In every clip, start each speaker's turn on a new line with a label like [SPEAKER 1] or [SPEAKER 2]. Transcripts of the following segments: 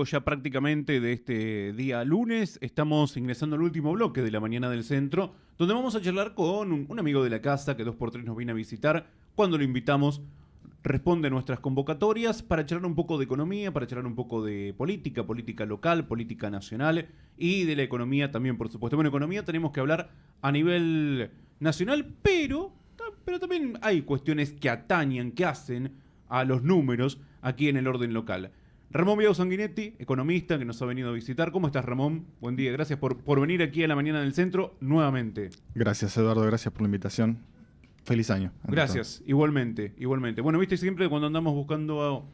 [SPEAKER 1] Ya prácticamente de este día lunes estamos ingresando al último bloque de la mañana del centro, donde vamos a charlar con un amigo de la casa que 2x3 nos viene a visitar. Cuando lo invitamos, responde a nuestras convocatorias para charlar un poco de economía, para charlar un poco de política, política local, política nacional y de la economía también, por supuesto. Bueno, economía tenemos que hablar a nivel nacional, pero también hay cuestiones que atañan, que hacen a los números aquí en el orden local. Ramón Viado Sanguinetti, economista que nos ha venido a visitar. ¿Cómo estás, Ramón? Buen día, gracias por venir aquí a la mañana del centro nuevamente.
[SPEAKER 2] Gracias, Eduardo, gracias por la invitación. Feliz año.
[SPEAKER 1] Gracias, igualmente, igualmente. Bueno, viste, siempre cuando andamos buscando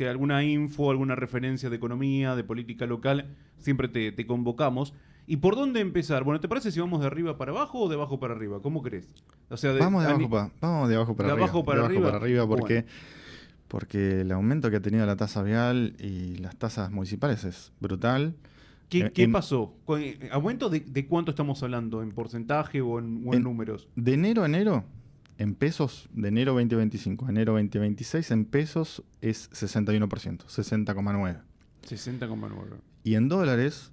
[SPEAKER 1] alguna info, alguna referencia de economía, de política local, siempre te convocamos. ¿Y por dónde empezar? Bueno, ¿te parece si vamos de arriba para abajo o de abajo para arriba? ¿Cómo crees? O sea,
[SPEAKER 2] vamos de abajo para arriba.
[SPEAKER 1] Abajo para
[SPEAKER 2] arriba porque,
[SPEAKER 1] bueno,
[SPEAKER 2] porque el aumento que ha tenido la tasa vial y las tasas municipales es brutal.
[SPEAKER 1] ¿Qué pasó? ¿Aumento de cuánto estamos hablando? ¿En porcentaje o en números?
[SPEAKER 2] De enero a enero, en pesos, de enero 2025 a enero 2026, en pesos es 61%, 60,9%.
[SPEAKER 1] 60,9.
[SPEAKER 2] Y en dólares,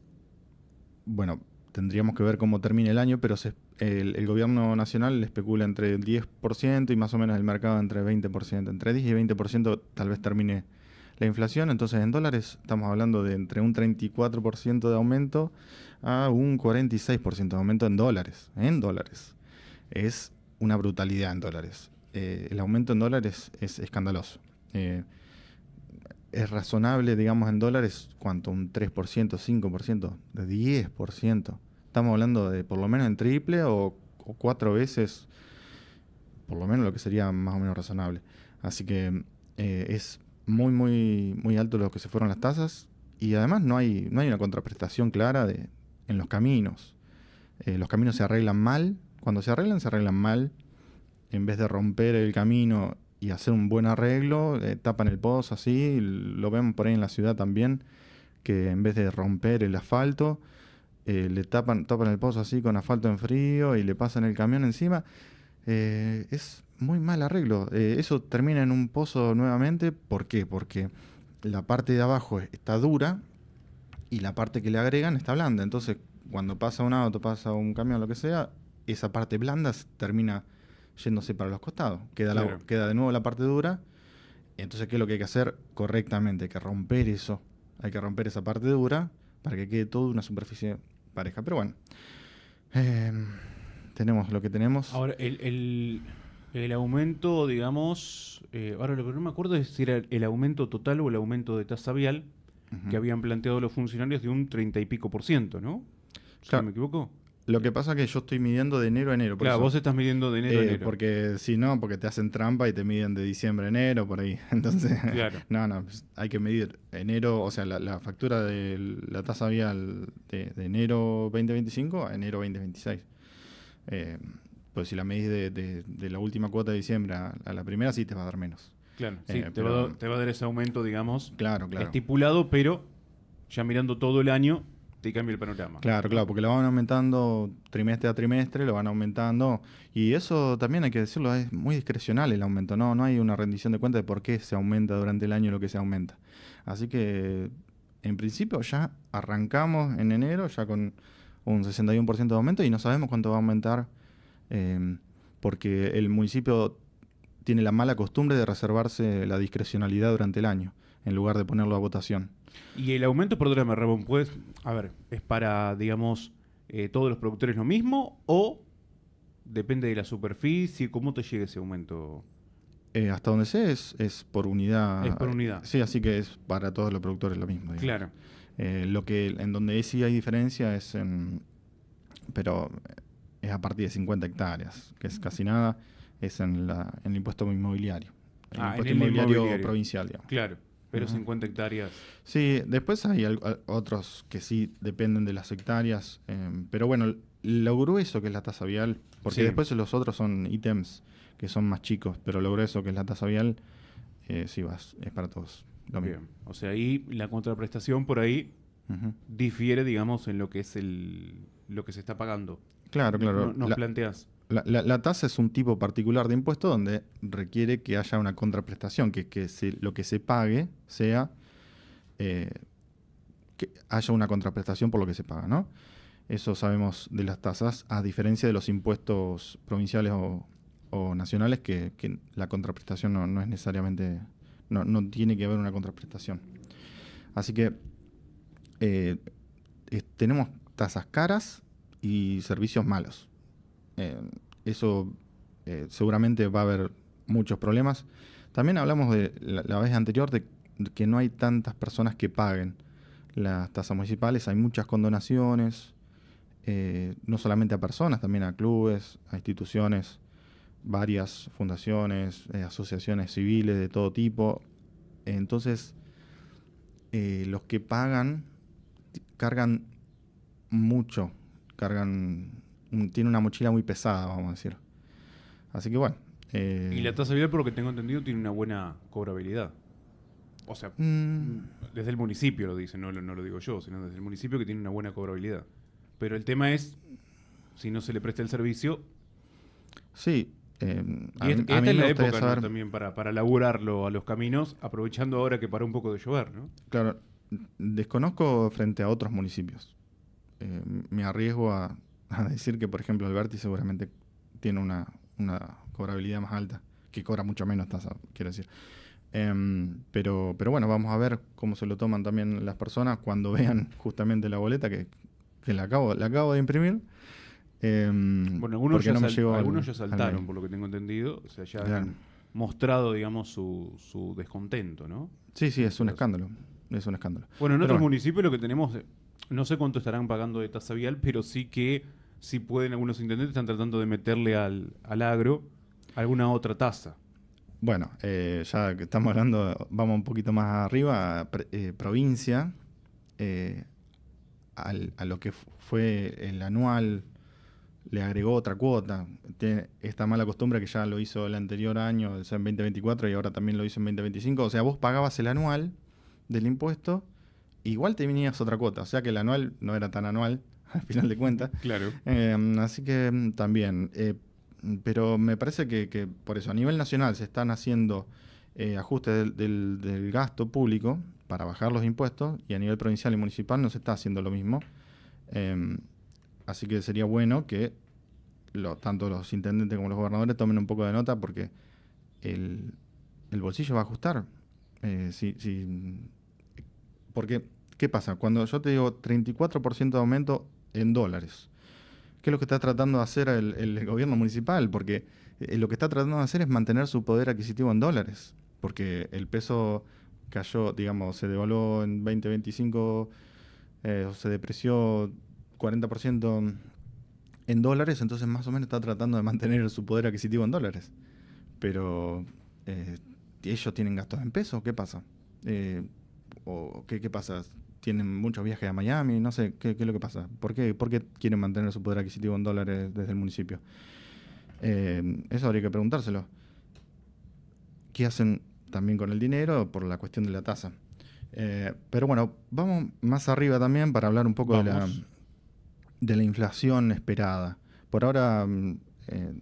[SPEAKER 2] bueno, tendríamos que ver cómo termina el año, pero el gobierno nacional especula entre el 10% y más o menos el mercado entre 20%. Entre 10 y 20% tal vez termine la inflación. Entonces en dólares estamos hablando de entre un 34% de aumento a un 46% de aumento en dólares. En dólares. Es una brutalidad en dólares. El aumento en dólares es escandaloso. Es razonable, digamos, en dólares, ¿cuánto? ¿Un 3%, 5%, de 10%? Estamos hablando de por lo menos en triple o 4 veces, por lo menos lo que sería más o menos razonable. Así que es muy, muy, muy alto lo que se fueron las tasas y además no hay una contraprestación clara en los caminos. Los caminos se arreglan mal. Cuando se arreglan mal. En vez de romper el camino y hacer un buen arreglo, tapan el pozo así, lo vemos por ahí en la ciudad también, que en vez de romper el asfalto, le tapan el pozo así con asfalto en frío y le pasan el camión encima. Es muy mal arreglo. Eso termina en un pozo nuevamente. ¿Por qué? Porque la parte de abajo está dura y la parte que le agregan está blanda. Entonces, cuando pasa un auto, pasa un camión, lo que sea, esa parte blanda termina yéndose para los costados.
[SPEAKER 1] Claro.
[SPEAKER 2] Queda de nuevo la parte dura. Entonces, ¿qué es lo que hay que hacer correctamente? Hay que romper eso. Hay que romper esa parte dura para que quede toda una superficie pareja. Pero bueno, tenemos lo que tenemos.
[SPEAKER 1] Ahora, el aumento, digamos, ahora lo que no me acuerdo es si era el aumento total o el aumento de tasa vial que habían planteado los funcionarios de un 30 y pico por ciento, ¿no? Si no me equivoco.
[SPEAKER 2] Lo que pasa es que yo estoy midiendo de enero a enero.
[SPEAKER 1] Claro, vos estás midiendo de enero a enero.
[SPEAKER 2] Porque si no, porque te hacen trampa y te miden de diciembre a enero, por ahí. Entonces,
[SPEAKER 1] claro.
[SPEAKER 2] no, pues hay que medir enero, o sea, la factura de la tasa vial de enero 2025 a enero 2026. Pues si la medís de la última cuota de diciembre a la primera, sí te va a dar menos.
[SPEAKER 1] Claro, sí, te va a dar ese aumento, digamos,
[SPEAKER 2] claro.
[SPEAKER 1] estipulado, pero ya mirando todo el año te cambia el panorama.
[SPEAKER 2] Claro, porque lo van aumentando trimestre a trimestre, lo van aumentando. Y eso también hay que decirlo, es muy discrecional el aumento. No hay una rendición de cuentas de por qué se aumenta durante el año lo que se aumenta. Así que, en principio, ya arrancamos en enero ya con un 61% de aumento y no sabemos cuánto va a aumentar porque el municipio tiene la mala costumbre de reservarse la discrecionalidad durante el año en lugar de ponerlo a votación.
[SPEAKER 1] Y el aumento, perdóname, Ramón, pues, a ver, ¿es para, digamos, todos los productores lo mismo o depende de la superficie? ¿Cómo te llega ese aumento?
[SPEAKER 2] Hasta donde sé es por unidad.
[SPEAKER 1] Es por unidad.
[SPEAKER 2] Sí, así que es para todos los productores lo mismo. Digamos.
[SPEAKER 1] Claro.
[SPEAKER 2] Lo que en donde sí hay diferencia es pero es a partir de 50 hectáreas, que es casi nada, es en el impuesto inmobiliario. El impuesto inmobiliario provincial, digamos.
[SPEAKER 1] Claro. Pero 50 hectáreas.
[SPEAKER 2] Sí, después hay otros que sí dependen de las hectáreas. Pero bueno, lo grueso que es la tasa vial, porque después los otros son ítems que son más chicos, pero lo grueso que es la tasa vial, sí es para todos. Lo mismo.
[SPEAKER 1] Bien. O sea, ahí la contraprestación por ahí difiere, digamos, en lo que es lo que se está pagando.
[SPEAKER 2] Claro.
[SPEAKER 1] Nos planteas.
[SPEAKER 2] La tasa es un tipo particular de impuesto donde requiere que haya una contraprestación, que lo que se pague sea que haya una contraprestación por lo que se paga, ¿no? Eso sabemos de las tasas, a diferencia de los impuestos provinciales o nacionales, que la contraprestación no es necesariamente, no tiene que haber una contraprestación. Así que tenemos tasas caras y servicios malos. Eso seguramente va a haber muchos problemas. También hablamos de la vez anterior de que no hay tantas personas que paguen las tasas municipales, hay muchas condonaciones, no solamente a personas, también a clubes, a instituciones, varias fundaciones, asociaciones civiles de todo tipo. Entonces, los que pagan cargan mucho, tiene una mochila muy pesada, vamos a decir. Así que bueno.
[SPEAKER 1] Y la tasa vial, por lo que tengo entendido, tiene una buena cobrabilidad. O sea, desde el municipio lo dicen, no lo digo yo, sino desde el municipio, que tiene una buena cobrabilidad. Pero el tema es, si no se le presta el servicio...
[SPEAKER 2] Sí.
[SPEAKER 1] Esta es la época, saber, ¿no? También para laburarlo a los caminos, aprovechando ahora que paró un poco de llover, ¿no?
[SPEAKER 2] Claro, desconozco frente a otros municipios. Me arriesgo a decir que, por ejemplo, Alberti seguramente tiene una cobrabilidad más alta, que cobra mucho menos tasa, quiero decir. Pero bueno, vamos a ver cómo se lo toman también las personas cuando vean justamente la boleta que la acabo de imprimir.
[SPEAKER 1] Bueno, algunos ya saltaron, por lo que tengo entendido. O sea, ya han mostrado, digamos, su descontento, ¿no?
[SPEAKER 2] Sí, es un escándalo. Es un escándalo.
[SPEAKER 1] Bueno, en otros municipios lo que tenemos, no sé cuánto estarán pagando de tasa vial, pero sí que si pueden, algunos intendentes están tratando de meterle al agro alguna otra tasa.
[SPEAKER 2] Bueno, ya que estamos hablando, vamos un poquito más arriba, provincia, a lo que fue el anual, le agregó otra cuota. Tiene esta mala costumbre que ya lo hizo el anterior año, o sea, en 2024, y ahora también lo hizo en 2025. O sea, vos pagabas el anual del impuesto, igual te venías otra cuota. O sea que el anual no era tan anual, al final de cuentas.
[SPEAKER 1] Claro.
[SPEAKER 2] Así que también... pero me parece que por eso a nivel nacional se están haciendo ajustes del gasto público para bajar los impuestos, y a nivel provincial y municipal no se está haciendo lo mismo. Así que sería bueno que tanto los intendentes como los gobernadores tomen un poco de nota, porque el bolsillo va a ajustar. Porque, ¿qué pasa? Cuando yo te digo 34% de aumento en dólares, ¿qué es lo que está tratando de hacer el gobierno municipal? Porque lo que está tratando de hacer es mantener su poder adquisitivo en dólares. Porque el peso cayó, digamos, se devaluó en 2025, se depreció 40% en dólares, entonces más o menos está tratando de mantener su poder adquisitivo en dólares. Pero ellos tienen gastos en pesos, ¿qué pasa? ¿O qué pasa? Tienen muchos viajes a Miami, no sé, ¿qué es lo que pasa? ¿Por qué quieren mantener su poder adquisitivo en dólares desde el municipio? Eso habría que preguntárselo. ¿Qué hacen también con el dinero por la cuestión de la tasa? Pero bueno, vamos más arriba también para hablar un poco de la inflación esperada. Por ahora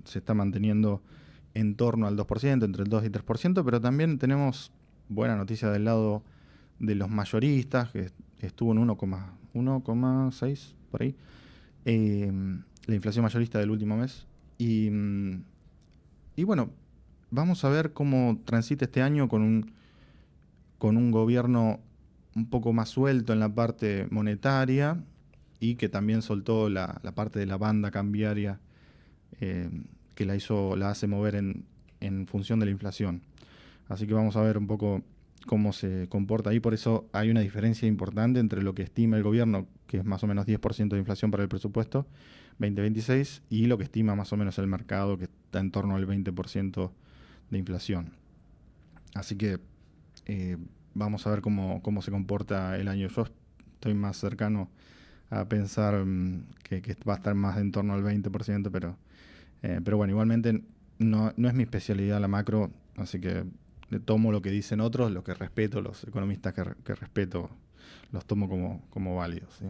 [SPEAKER 2] se está manteniendo en torno al 2%, entre el 2 y 3%, pero también tenemos buena noticia del lado de los mayoristas, que estuvo en 1,6 por ahí, la inflación mayorista del último mes. Y bueno, vamos a ver cómo transita este año con un gobierno un poco más suelto en la parte monetaria, y que también soltó la parte de la banda cambiaria, que la hace mover en función de la inflación. Así que vamos a ver un poco cómo se comporta ahí. Por eso hay una diferencia importante entre lo que estima el gobierno, que es más o menos 10% de inflación para el presupuesto 2026, y lo que estima más o menos el mercado, que está en torno al 20% de inflación. Así que vamos a ver cómo se comporta el año. Yo estoy más cercano a pensar que va a estar más en torno al 20%, pero bueno, igualmente no es mi especialidad la macro, así que tomo lo que dicen otros, lo que respeto, los economistas que respeto, los tomo como válidos.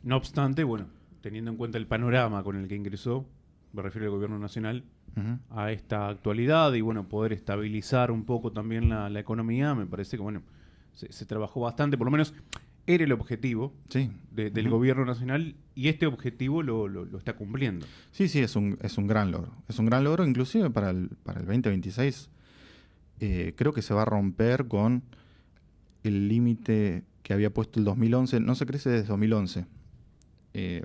[SPEAKER 1] No obstante, bueno, teniendo en cuenta el panorama con el que ingresó, me refiero al gobierno nacional, a esta actualidad, y bueno, poder estabilizar un poco también la economía, me parece que bueno, se trabajó bastante, por lo menos era el objetivo
[SPEAKER 2] Sí.
[SPEAKER 1] del
[SPEAKER 2] Ujú.
[SPEAKER 1] gobierno nacional y este objetivo lo está cumpliendo.
[SPEAKER 2] Sí, sí, es un gran logro. Es un gran logro, inclusive para el 2026. Creo que se va a romper con el límite que había puesto el 2011. No se crece desde 2011.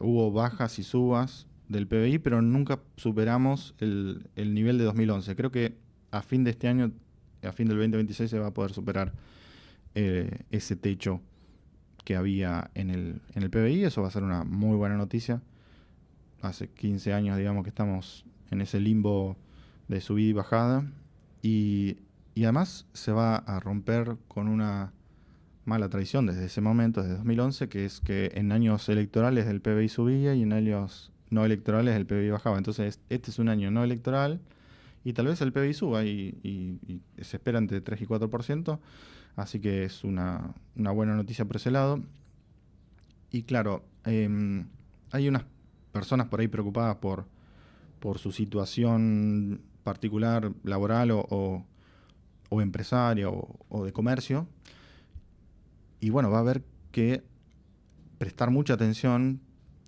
[SPEAKER 2] Hubo bajas y subas del PBI, pero nunca superamos el nivel de 2011. Creo que a fin de este año, a fin del 2026, se va a poder superar ese techo que había en el PBI. Eso va a ser una muy buena noticia. Hace 15 años, digamos, que estamos en ese limbo de subida y bajada. Y, y además se va a romper con una mala tradición desde ese momento, desde 2011, que es que en años electorales el PBI subía y en años no electorales el PBI bajaba. Entonces, este es un año no electoral y tal vez el PBI suba y se espera entre 3 y 4%. Así que es una buena noticia por ese lado. Y claro, hay unas personas por ahí preocupadas por su situación particular, laboral o empresaria o de comercio. Y bueno, va a haber que prestar mucha atención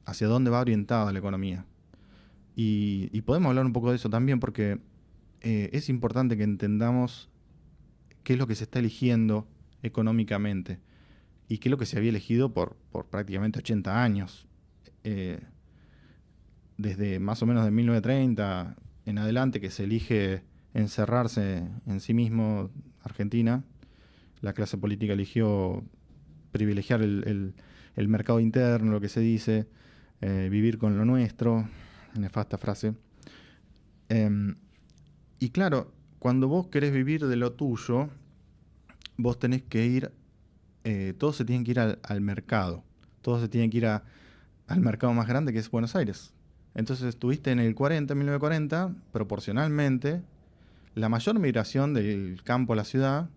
[SPEAKER 2] hacia dónde va orientada la economía. Y podemos hablar un poco de eso también porque es importante que entendamos qué es lo que se está eligiendo económicamente y qué es lo que se había elegido por prácticamente 80 años. Eh, Desde más o menos de 1930 en adelante que se elige encerrarse en sí mismo Argentina, la clase política eligió privilegiar el mercado interno, lo que se dice, vivir con lo nuestro, nefasta frase. Em, y claro, cuando vos querés vivir de lo tuyo, vos tenés que ir, todos se tienen que ir al mercado, todos se tienen que ir al mercado más grande que es Buenos Aires. Entonces estuviste en el 40, 1940, proporcionalmente, la mayor migración del campo a la ciudad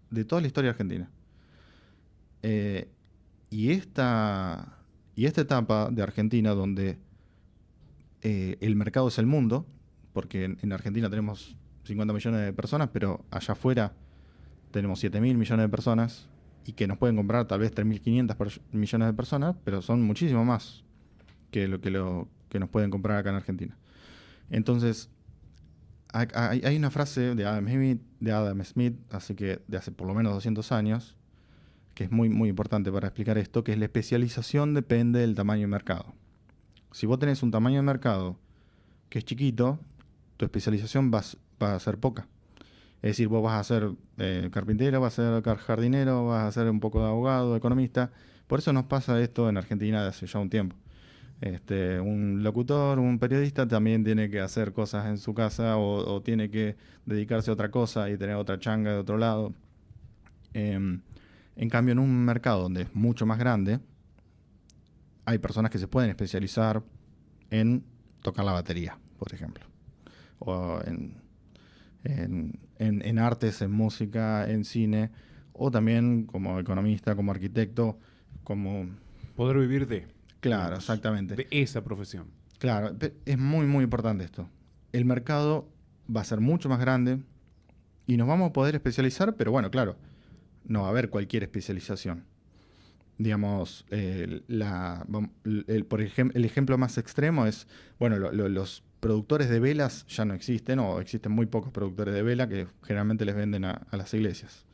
[SPEAKER 2] de toda la historia argentina. Eh, y, esta, y esta etapa de Argentina, donde el mercado es el mundo, porque en Argentina tenemos 50 millones de personas, pero allá afuera tenemos 7.000 millones de personas y que nos pueden comprar tal vez 3.500 millones de personas, pero son muchísimo más que lo que nos pueden comprar acá en Argentina. Entonces, hay una frase de Adam Smith, así que de hace por lo menos 200 años, que es muy, muy importante para explicar esto, que es la especialización depende del tamaño de mercado. Si vos tenés un tamaño de mercado que es chiquito, tu especialización va a ser poca. Es decir, vos vas a ser carpintero, vas a ser jardinero, vas a ser un poco de abogado, economista. Por eso nos pasa esto en Argentina de hace ya un tiempo. Un locutor, un periodista también tiene que hacer cosas en su casa o tiene que dedicarse a otra cosa y tener otra changa de otro lado. En cambio, en un mercado donde es mucho más grande, hay personas que se pueden especializar en tocar la batería, por ejemplo, o en artes, en música, en cine, o también como economista, como arquitecto, como...
[SPEAKER 1] Poder vivir
[SPEAKER 2] Claro,
[SPEAKER 1] digamos,
[SPEAKER 2] exactamente.
[SPEAKER 1] de esa profesión.
[SPEAKER 2] Claro, es muy, muy importante esto. El mercado va a ser mucho más grande y nos vamos a poder especializar, pero bueno, claro, no va a haber cualquier especialización. Digamos, el ejemplo más extremo es, bueno, los productores de velas ya no existen o existen muy pocos productores de vela que generalmente les venden a las iglesias.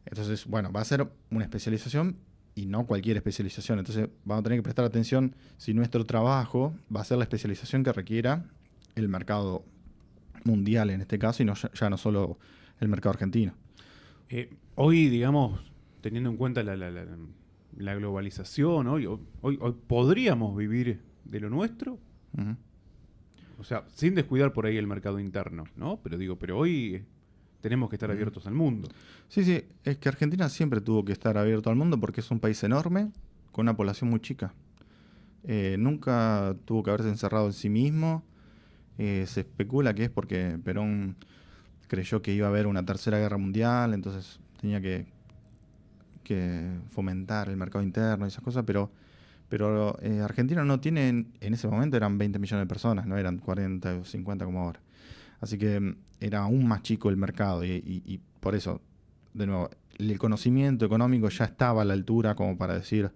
[SPEAKER 2] Entonces, bueno, va a ser una especialización y no cualquier especialización. Entonces, vamos a tener que prestar atención si nuestro trabajo va a ser la especialización que requiera el mercado mundial en este caso y no, ya no solo el mercado argentino.
[SPEAKER 1] Hoy, digamos, teniendo en cuenta la globalización, hoy podríamos vivir de lo nuestro.
[SPEAKER 2] Ujú.
[SPEAKER 1] O sea, sin descuidar por ahí el mercado interno, ¿no? Pero hoy tenemos que estar abiertos al mundo.
[SPEAKER 2] Sí, sí, es que Argentina siempre tuvo que estar abierto al mundo porque es un país enorme con una población muy chica. Nunca tuvo que haberse encerrado en sí mismo. Se especula que es porque Perón creyó que iba a haber una tercera guerra mundial, entonces tenía que fomentar el mercado interno y esas cosas, pero Argentina no tiene, en ese momento eran 20 millones de personas, no eran 40 o 50 como ahora. Así que era aún más chico el mercado y por eso de nuevo, el conocimiento económico ya estaba a la altura como para decir,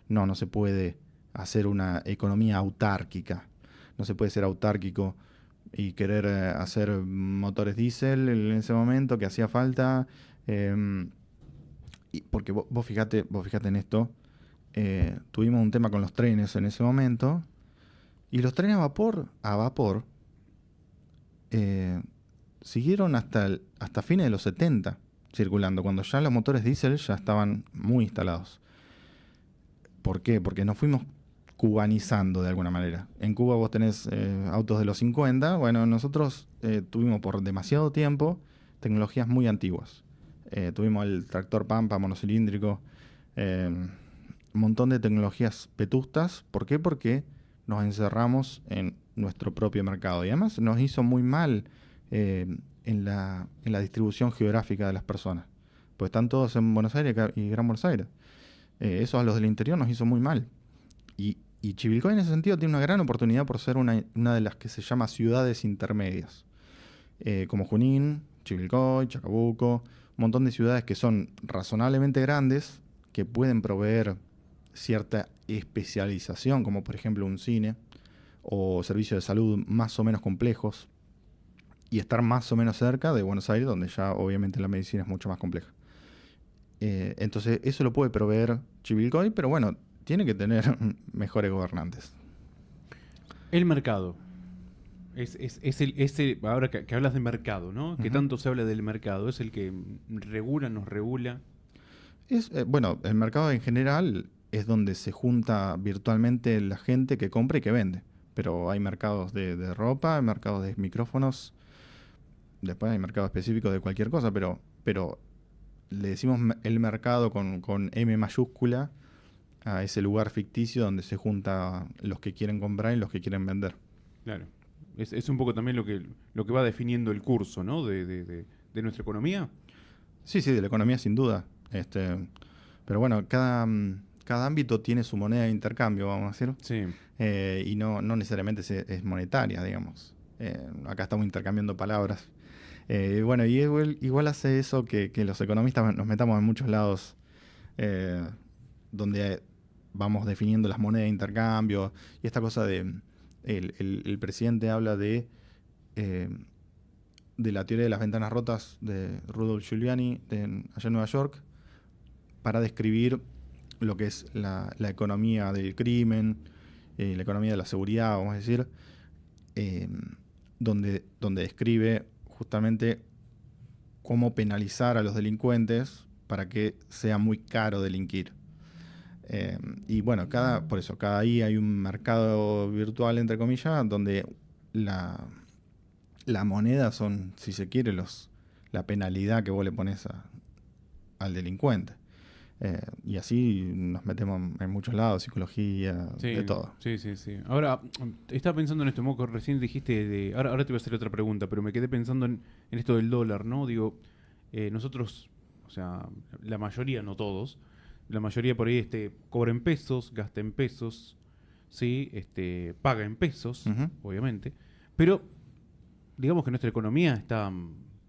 [SPEAKER 2] no se puede hacer una economía autárquica, no se puede ser autárquico y querer hacer motores diésel en ese momento que hacía falta. Porque vos fijate en esto, tuvimos un tema con los trenes en ese momento, y los trenes a vapor siguieron hasta fines de los 70 circulando, cuando ya los motores diésel ya estaban muy instalados. ¿Por qué? Porque nos fuimos cubanizando de alguna manera. En Cuba vos tenés autos de los 50, bueno, nosotros tuvimos por demasiado tiempo tecnologías muy antiguas. Tuvimos el tractor Pampa monocilíndrico, un montón de tecnologías vetustas. ¿Por qué? Porque nos encerramos en nuestro propio mercado. Y además nos hizo muy mal en la distribución geográfica de las personas. Pues están todos en Buenos Aires y Gran Buenos Aires. Eso a los del interior nos hizo muy mal. Y Chivilcoy en ese sentido tiene una gran oportunidad por ser una de las que se llama ciudades intermedias. Como Junín, Chivilcoy, Chacabuco, un montón de ciudades que son razonablemente grandes, que pueden proveer cierta especialización, como por ejemplo un cine o servicios de salud más o menos complejos, y estar más o menos cerca de Buenos Aires, donde ya obviamente la medicina es mucho más compleja. Entonces eso lo puede proveer Chivilcoy, pero bueno, tiene que tener mejores gobernantes.
[SPEAKER 1] El mercado. Ahora que hablas de mercado, ¿no? Que tanto se habla del mercado, es el que regula, nos regula.
[SPEAKER 2] Bueno, el mercado en general es donde se junta virtualmente la gente que compra y que vende. Pero hay mercados de ropa, hay mercados de micrófonos, después hay mercados específicos de cualquier cosa, pero le decimos el mercado con M mayúscula a ese lugar ficticio donde se junta los que quieren comprar y los que quieren vender.
[SPEAKER 1] Claro. Es un poco también lo que va definiendo el curso, ¿no? de nuestra economía.
[SPEAKER 2] Sí, de la economía sin duda. Pero bueno, cada ámbito tiene su moneda de intercambio, vamos a decir.
[SPEAKER 1] Sí.
[SPEAKER 2] Y no necesariamente es monetaria, digamos. Acá estamos intercambiando palabras. Bueno, y igual hace eso que los economistas nos metamos en muchos lados donde vamos definiendo las monedas de intercambio y esta cosa de... El presidente habla de la teoría de las ventanas rotas de Rudolf Giuliani allá en Nueva York para describir lo que es la economía del crimen, la economía de la seguridad, vamos a decir, donde describe justamente cómo penalizar a los delincuentes para que sea muy caro delinquir. Y bueno, por eso, cada día hay un mercado virtual, entre comillas, donde la moneda son, si se quiere, la penalidad que vos le pones al delincuente. Y así nos metemos en muchos lados, psicología,
[SPEAKER 1] sí,
[SPEAKER 2] de todo.
[SPEAKER 1] Sí. Ahora, estaba pensando en esto, Moco, recién dijiste, ahora te voy a hacer otra pregunta, pero me quedé pensando en esto del dólar, ¿no? Digo, nosotros, o sea, la mayoría, no todos, la mayoría por ahí cobra en pesos, gasta en pesos, ¿sí? Paga en pesos, obviamente, pero digamos que nuestra economía está,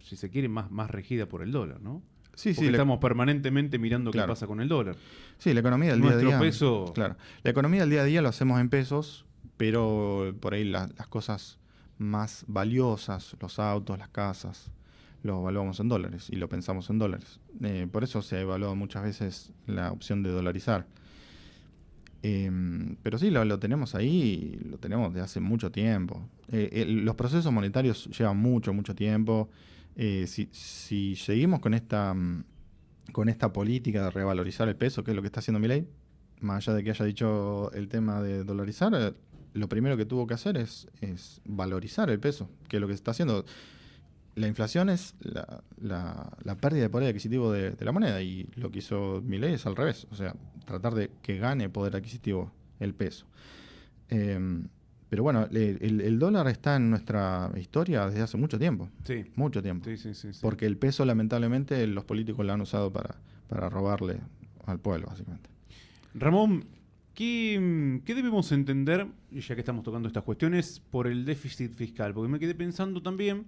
[SPEAKER 1] si se quiere, más regida por el dólar, ¿no?
[SPEAKER 2] Sí,
[SPEAKER 1] porque estamos permanentemente mirando qué pasa con el dólar.
[SPEAKER 2] Sí, la economía del día a día.
[SPEAKER 1] Peso...
[SPEAKER 2] Claro, la economía del día a día lo hacemos en pesos, pero por ahí las cosas más valiosas, los autos, las casas, lo evaluamos en dólares y lo pensamos en dólares. Por eso se ha evaluado muchas veces la opción de dolarizar. Pero sí, lo tenemos ahí, lo tenemos desde hace mucho tiempo. Los procesos monetarios llevan mucho tiempo. Si seguimos con esta política de revalorizar el peso, que es lo que está haciendo Milei, más allá de que haya dicho el tema de dolarizar, lo primero que tuvo que hacer es valorizar el peso, que es lo que se está haciendo. La inflación es la pérdida de poder adquisitivo de la moneda, y lo que hizo Milei es al revés, o sea, tratar de que gane poder adquisitivo el peso. Pero bueno, el dólar está en nuestra historia desde hace mucho tiempo.
[SPEAKER 1] Sí.
[SPEAKER 2] Mucho tiempo.
[SPEAKER 1] Sí.
[SPEAKER 2] Porque el peso, lamentablemente, los políticos lo han usado para robarle al pueblo, básicamente.
[SPEAKER 1] Ramón, ¿qué debemos entender, ya que estamos tocando estas cuestiones, por el déficit fiscal? Porque me quedé pensando también,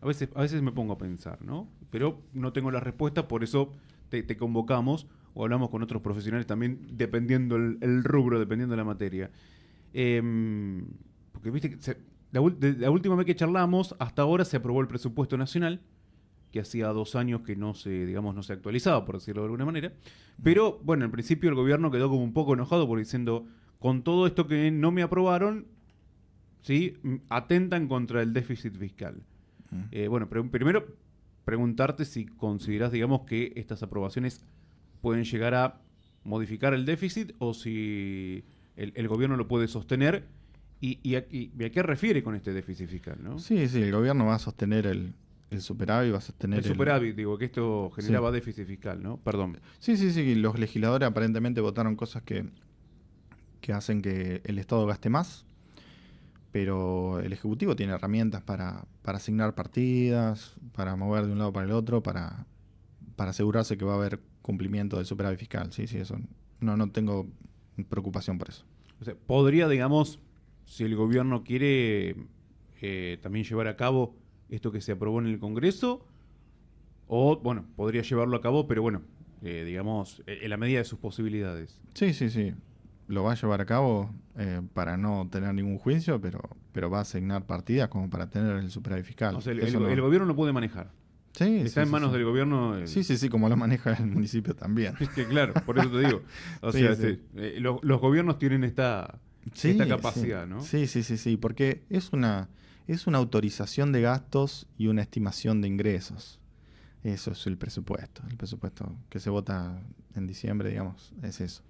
[SPEAKER 1] A veces me pongo a pensar, ¿no? Pero no tengo la respuesta, por eso te convocamos o hablamos con otros profesionales también, dependiendo el rubro, dependiendo de la materia. Porque viste que la última vez que charlamos, hasta ahora se aprobó el presupuesto nacional, que hacía 2 años que no se, digamos, no se actualizaba, por decirlo de alguna manera. Pero, bueno, en principio el gobierno quedó como un poco enojado por diciendo, con todo esto que no me aprobaron, ¿sí? Atentan contra el déficit fiscal. Bueno, primero preguntarte si considerás, digamos, que estas aprobaciones pueden llegar a modificar el déficit o si el gobierno lo puede sostener y a qué refiere con este déficit fiscal, ¿no?
[SPEAKER 2] Sí, sí, el gobierno va a sostener el superávit, va a sostener
[SPEAKER 1] El superávit, digo, que esto generaba déficit fiscal, ¿no? Perdón.
[SPEAKER 2] Sí, sí, sí, los legisladores aparentemente votaron cosas que hacen que el Estado gaste más, pero el Ejecutivo tiene herramientas para asignar partidas, para mover de un lado para el otro, para asegurarse que va a haber cumplimiento del superávit fiscal. Sí, sí, eso no tengo preocupación por eso.
[SPEAKER 1] O sea, podría, digamos, si el gobierno quiere también llevar a cabo esto que se aprobó en el Congreso, o, bueno, podría llevarlo a cabo, pero bueno, digamos, en la medida de sus posibilidades.
[SPEAKER 2] Sí, sí, sí. Lo va a llevar a cabo para no tener ningún juicio, pero va a asignar partidas como para tener el superávit fiscal.
[SPEAKER 1] O sea, el gobierno lo puede manejar.
[SPEAKER 2] Sí,
[SPEAKER 1] Está en manos del gobierno.
[SPEAKER 2] Sí, sí, sí, como lo maneja el municipio también.
[SPEAKER 1] Es que claro, por eso te digo. O
[SPEAKER 2] Sí,
[SPEAKER 1] sea,
[SPEAKER 2] sí.
[SPEAKER 1] los gobiernos tienen esta capacidad,
[SPEAKER 2] sí.
[SPEAKER 1] ¿no?
[SPEAKER 2] Sí, sí, sí, sí, porque es una autorización de gastos y una estimación de ingresos. Eso es el presupuesto. El presupuesto que se vota en diciembre, digamos, es eso.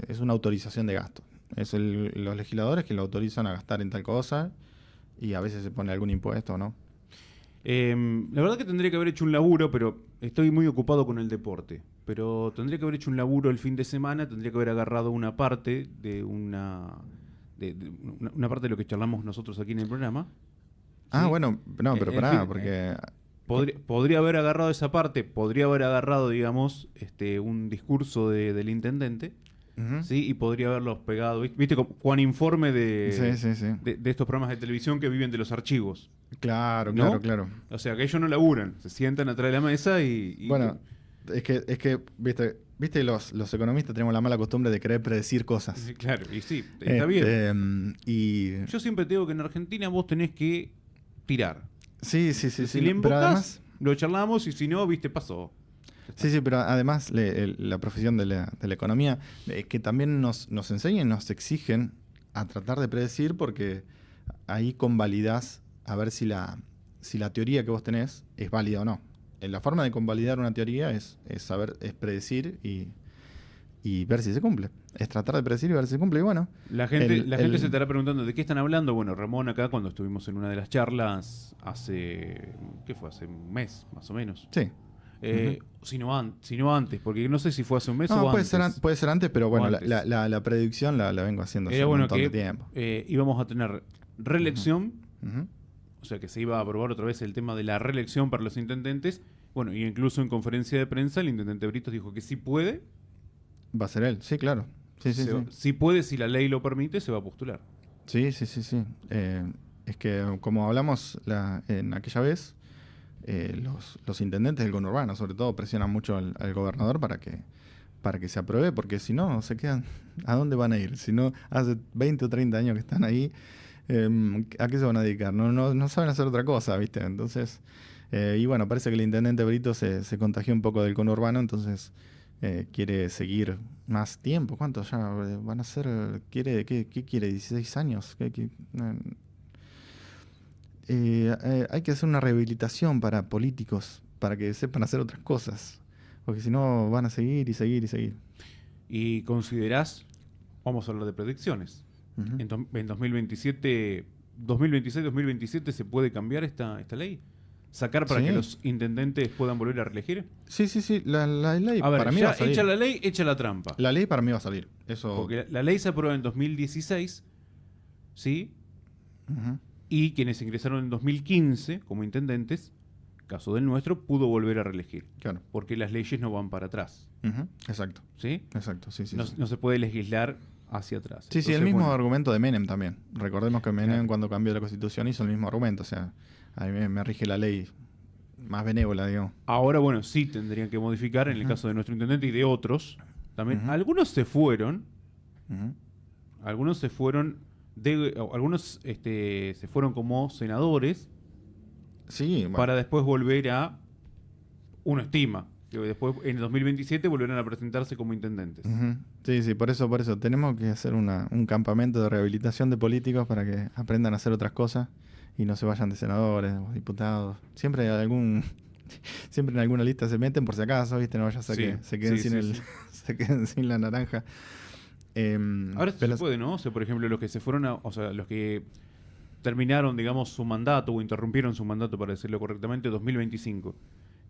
[SPEAKER 2] Es una autorización de gastos. Es los legisladores que lo autorizan a gastar en tal cosa y a veces se pone algún impuesto, ¿no?
[SPEAKER 1] La verdad que tendría que haber hecho un laburo, pero estoy muy ocupado con el deporte. Pero tendría que haber hecho un laburo el fin de semana, tendría que haber agarrado una parte de una parte de lo que charlamos nosotros aquí en el programa.
[SPEAKER 2] Ah,
[SPEAKER 1] ¿sí?
[SPEAKER 2] bueno, no, pero
[SPEAKER 1] En
[SPEAKER 2] pará,
[SPEAKER 1] fin,
[SPEAKER 2] porque...
[SPEAKER 1] podría haber agarrado esa parte, podría haber agarrado, digamos, un discurso del intendente,
[SPEAKER 2] Ujú.
[SPEAKER 1] ¿sí? Y podría haberlos pegado. ¿Viste cuán informe
[SPEAKER 2] Sí, sí, sí.
[SPEAKER 1] de estos programas de televisión que viven de los archivos?
[SPEAKER 2] Claro,
[SPEAKER 1] ¿No?
[SPEAKER 2] claro, claro.
[SPEAKER 1] O sea, que ellos no laburan, se sientan atrás de la mesa y
[SPEAKER 2] Bueno, es que viste los economistas tenemos la mala costumbre de querer predecir cosas.
[SPEAKER 1] claro, y sí, está bien.
[SPEAKER 2] Y
[SPEAKER 1] Yo siempre te digo que en Argentina vos tenés que tirar.
[SPEAKER 2] sí, sí, sí,
[SPEAKER 1] Si
[SPEAKER 2] sí.
[SPEAKER 1] le
[SPEAKER 2] Pero
[SPEAKER 1] invocás,
[SPEAKER 2] además,
[SPEAKER 1] lo charlamos y si no, viste, pasó.
[SPEAKER 2] sí, sí, pero además la profesión de la economía es que también nos enseñan, nos exigen a tratar de predecir porque ahí convalidás a ver si la teoría que vos tenés es válida o no. La forma de convalidar una teoría es predecir y ver si se cumple. Es tratar de predecir y ver si se cumple. Y bueno,
[SPEAKER 1] La gente se estará preguntando de qué están hablando. Bueno, Ramón acá cuando estuvimos en una de las charlas ¿qué fue? Hace un mes, más o menos.
[SPEAKER 2] sí.
[SPEAKER 1] Si no antes, porque no sé si fue hace un mes
[SPEAKER 2] No,
[SPEAKER 1] o antes.
[SPEAKER 2] puede ser antes, pero bueno,
[SPEAKER 1] antes.
[SPEAKER 2] la predicción la vengo haciendo hace
[SPEAKER 1] Era
[SPEAKER 2] un
[SPEAKER 1] bueno
[SPEAKER 2] montón
[SPEAKER 1] que
[SPEAKER 2] de tiempo.
[SPEAKER 1] íbamos a tener reelección,
[SPEAKER 2] Ujú.
[SPEAKER 1] o sea que se iba a aprobar otra vez el tema de la reelección para los intendentes. Bueno, y incluso en conferencia de prensa el intendente Britos dijo que sí puede.
[SPEAKER 2] Va a ser él, sí, claro. Sí, sí, sí.
[SPEAKER 1] Sí puede, si la ley lo permite, se va a postular.
[SPEAKER 2] Sí, sí, sí, sí. Es que como hablamos en aquella vez, los intendentes del conurbano, sobre todo, presionan mucho al gobernador para que se apruebe, porque si no, se quedan. ¿A dónde van a ir? Si no, hace 20 o 30 años que están ahí, ¿a qué se van a dedicar? No saben hacer otra cosa, ¿viste? Entonces, y bueno, parece que el intendente Brito se contagió un poco del conurbano, entonces quiere seguir más tiempo. ¿Cuánto ya van a ser? ¿Qué quiere? ¿16 años? Hay que hacer una rehabilitación para políticos, para que sepan hacer otras cosas. Porque si no, van a seguir y seguir y seguir.
[SPEAKER 1] ¿Y considerás, vamos a hablar de predicciones,
[SPEAKER 2] Ujú.
[SPEAKER 1] en 2027, 2026-2027 se puede cambiar esta ley? ¿Sacar para
[SPEAKER 2] Sí.
[SPEAKER 1] que los intendentes puedan volver a reelegir?
[SPEAKER 2] Sí, sí, sí. La ley
[SPEAKER 1] A ver,
[SPEAKER 2] para mí va
[SPEAKER 1] ya
[SPEAKER 2] a salir.
[SPEAKER 1] hecha la ley, echa la trampa.
[SPEAKER 2] La ley para mí va a salir. Eso.
[SPEAKER 1] Porque la ley se aprobó en 2016, ¿sí?
[SPEAKER 2] Ujú.
[SPEAKER 1] Y quienes ingresaron en 2015 como intendentes, caso del nuestro, pudo volver a reelegir.
[SPEAKER 2] Claro.
[SPEAKER 1] Porque las leyes no van para atrás,
[SPEAKER 2] Ujú. Exacto.
[SPEAKER 1] ¿sí?
[SPEAKER 2] Exacto. Sí, sí.
[SPEAKER 1] No,
[SPEAKER 2] sí.
[SPEAKER 1] no se puede legislar hacia atrás.
[SPEAKER 2] Sí,
[SPEAKER 1] Entonces,
[SPEAKER 2] el mismo
[SPEAKER 1] bueno,
[SPEAKER 2] argumento de Menem también. Recordemos que Menem
[SPEAKER 1] claro.
[SPEAKER 2] cuando cambió la Constitución hizo el mismo argumento. O sea, a mí me rige la ley más benévola, digamos.
[SPEAKER 1] Ahora, bueno, sí tendrían que modificar en el
[SPEAKER 2] Ujú.
[SPEAKER 1] caso de nuestro intendente y de otros. También
[SPEAKER 2] Ujú.
[SPEAKER 1] algunos se fueron,
[SPEAKER 2] Ujú.
[SPEAKER 1] algunos se fueron algunos se fueron como senadores
[SPEAKER 2] Sí, bueno.
[SPEAKER 1] para después volver a uno estima que después en el 2027 volverán a presentarse como intendentes.
[SPEAKER 2] Ujú. Sí, por eso. Tenemos que hacer un campamento de rehabilitación de políticos para que aprendan a hacer otras cosas y no se vayan de senadores o diputados. Siempre siempre en alguna lista se meten por si acaso, ¿viste? No vaya a ser
[SPEAKER 1] Sí,
[SPEAKER 2] que se queden
[SPEAKER 1] sí,
[SPEAKER 2] sin
[SPEAKER 1] sí, sí.
[SPEAKER 2] se queden sin la naranja.
[SPEAKER 1] Ahora sí
[SPEAKER 2] Pero
[SPEAKER 1] se puede, ¿no? O sea, por ejemplo, los que se fueron o sea, los que terminaron, digamos, su mandato o interrumpieron su mandato, para decirlo correctamente, 2025,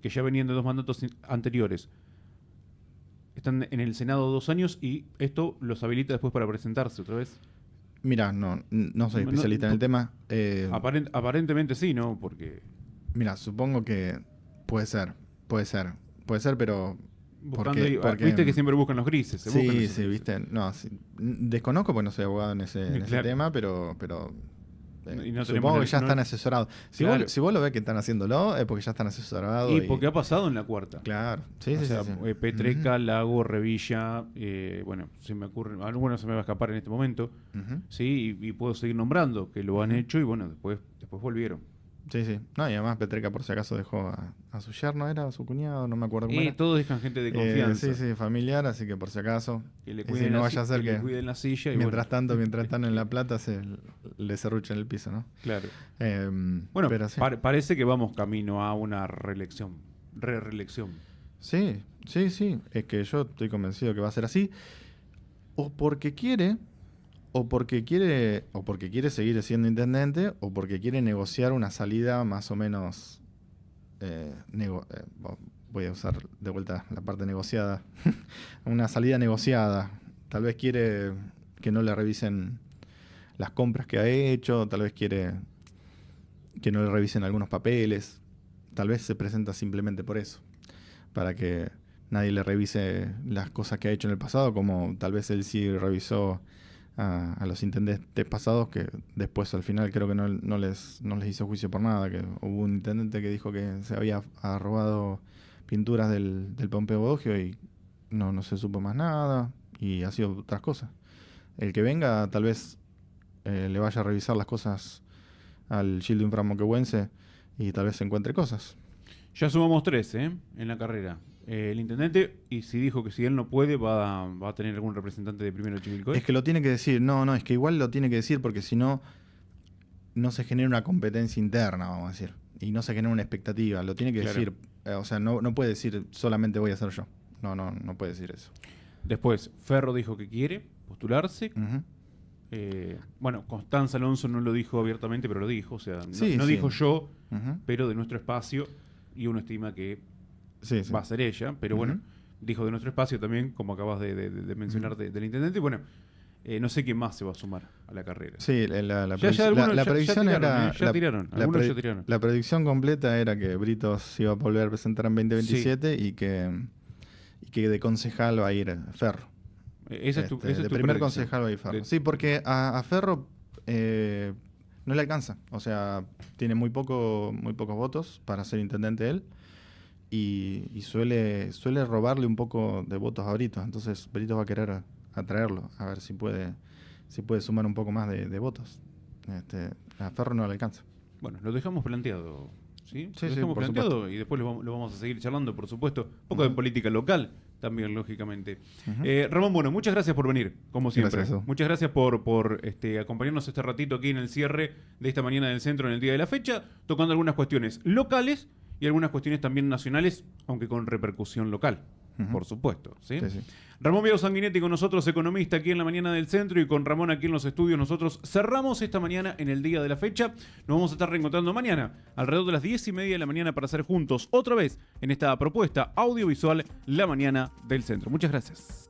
[SPEAKER 1] que ya venían de dos mandatos anteriores. Están en el Senado 2 años y esto los habilita después para presentarse otra vez.
[SPEAKER 2] mira, no soy especialista en el tema.
[SPEAKER 1] Aparentemente sí, ¿no? Porque
[SPEAKER 2] Mira, supongo que puede ser, pero
[SPEAKER 1] buscando
[SPEAKER 2] porque
[SPEAKER 1] viste que siempre buscan los grises. Se buscan
[SPEAKER 2] sí,
[SPEAKER 1] esos
[SPEAKER 2] sí,
[SPEAKER 1] grises.
[SPEAKER 2] viste. No, sí, desconozco porque no soy abogado en ese
[SPEAKER 1] Claro.
[SPEAKER 2] tema, pero
[SPEAKER 1] Y no tenemos
[SPEAKER 2] supongo que ya
[SPEAKER 1] no-
[SPEAKER 2] están asesorados.
[SPEAKER 1] Claro.
[SPEAKER 2] Si vos lo ves que están haciéndolo, es porque ya están asesorados.
[SPEAKER 1] Y porque ha pasado en la cuarta.
[SPEAKER 2] Claro, sí,
[SPEAKER 1] O
[SPEAKER 2] sí,
[SPEAKER 1] sea,
[SPEAKER 2] sí.
[SPEAKER 1] Petreca, Lago, Revilla, bueno, se me ocurre, alguno se me va a escapar en este momento,
[SPEAKER 2] Ujú.
[SPEAKER 1] sí, y puedo seguir nombrando que lo han
[SPEAKER 2] Ujú.
[SPEAKER 1] hecho y bueno, después volvieron.
[SPEAKER 2] Sí. No, y además Petreca por si acaso dejó a su yerno, ¿era? A su cuñado, no me acuerdo cómo era.
[SPEAKER 1] Todos dejan gente de confianza.
[SPEAKER 2] Sí, familiar, así que por si acaso.
[SPEAKER 1] Que le
[SPEAKER 2] Y
[SPEAKER 1] cuiden,
[SPEAKER 2] si no vaya a ser
[SPEAKER 1] que le
[SPEAKER 2] que
[SPEAKER 1] cuiden la silla y
[SPEAKER 2] mientras
[SPEAKER 1] bueno,
[SPEAKER 2] tanto, mientras están en La Plata, le serruchen el piso, ¿no?
[SPEAKER 1] claro.
[SPEAKER 2] Eh,
[SPEAKER 1] Bueno,
[SPEAKER 2] pero sí.
[SPEAKER 1] parece que vamos camino a una reelección. Reelección.
[SPEAKER 2] Sí. Es que yo estoy convencido que va a ser así. O porque quiere seguir siendo intendente, o porque quiere negociar una salida más o menos. Voy a usar de vuelta la parte negociada. Una salida negociada. Tal vez quiere que no le revisen las compras que ha hecho, tal vez quiere que no le revisen algunos papeles. Tal vez se presenta simplemente por eso, para que nadie le revise las cosas que ha hecho en el pasado, como tal vez él sí revisó a los intendentes pasados, que después al final creo que no les hizo juicio por nada, que hubo un intendente que dijo que se había robado pinturas del Pompeo Bogio y no se supo más nada, y ha sido otras cosas. El que venga tal vez le vaya a revisar las cosas al Gildo Inframoquehuense y tal vez se encuentre cosas.
[SPEAKER 1] Ya sumamos 3, en la carrera. El intendente, y si dijo que si él no puede, va a tener algún representante de Primero Chivilcoy.
[SPEAKER 2] Es que lo tiene que decir, no, es que igual lo tiene que decir porque si no, no se genera una competencia interna, vamos a decir, y no se genera una expectativa, lo tiene que
[SPEAKER 1] Claro.
[SPEAKER 2] decir, o sea, no puede decir solamente voy a ser yo, no puede decir eso.
[SPEAKER 1] Después, Ferro dijo que quiere postularse.
[SPEAKER 2] Ujú.
[SPEAKER 1] Bueno, Constanza Alonso no lo dijo abiertamente, pero lo dijo. O sea,
[SPEAKER 2] Sí,
[SPEAKER 1] no
[SPEAKER 2] sí.
[SPEAKER 1] dijo yo,
[SPEAKER 2] Ujú.
[SPEAKER 1] pero de nuestro espacio, y uno estima que
[SPEAKER 2] Sí.
[SPEAKER 1] va a ser ella. Pero bueno, dijo de nuestro espacio también, como acabas de mencionar del intendente. Y bueno, no sé quién más se va a sumar a la carrera.
[SPEAKER 2] Sí, la
[SPEAKER 1] Ya algunos ya
[SPEAKER 2] predicción
[SPEAKER 1] tiraron,
[SPEAKER 2] era...
[SPEAKER 1] ya tiraron. Algunos ya tiraron.
[SPEAKER 2] La predicción completa era que Britos se iba a volver a presentar en 2027 y que de concejal va a ir Ferro.
[SPEAKER 1] Esa es tu
[SPEAKER 2] de primer
[SPEAKER 1] predicción.
[SPEAKER 2] concejal va a ir Ferro. Sí, porque a Ferro no le alcanza. O sea, tiene muy pocos votos para ser intendente él. Y suele robarle un poco de votos a Britos. Entonces Britos va a querer atraerlo, a ver si puede sumar un poco más de votos. A Ferro no le alcanza.
[SPEAKER 1] Bueno, lo dejamos planteado. ¿Sí?
[SPEAKER 2] Sí,
[SPEAKER 1] Lo
[SPEAKER 2] sí,
[SPEAKER 1] dejamos
[SPEAKER 2] por
[SPEAKER 1] planteado
[SPEAKER 2] supuesto.
[SPEAKER 1] y después lo vamos a seguir charlando, por supuesto. Un poco de política local también, lógicamente.
[SPEAKER 2] Ujú.
[SPEAKER 1] Ramón, bueno, muchas gracias por venir, como siempre.
[SPEAKER 2] Gracias, Edu.
[SPEAKER 1] Muchas gracias por acompañarnos este ratito aquí en el cierre de esta mañana del centro en el día de la fecha, tocando algunas cuestiones locales y algunas cuestiones también nacionales, aunque con repercusión local,
[SPEAKER 2] Ujú.
[SPEAKER 1] por supuesto. ¿sí?
[SPEAKER 2] Sí.
[SPEAKER 1] Ramón Viedo Sanguinetti con nosotros, economista aquí en la mañana del centro, y con Ramón aquí en los estudios. Nosotros cerramos esta mañana en el día de la fecha. Nos vamos a estar reencontrando mañana alrededor de las 10:30 de la mañana para hacer juntos otra vez en esta propuesta audiovisual La Mañana del Centro. Muchas gracias.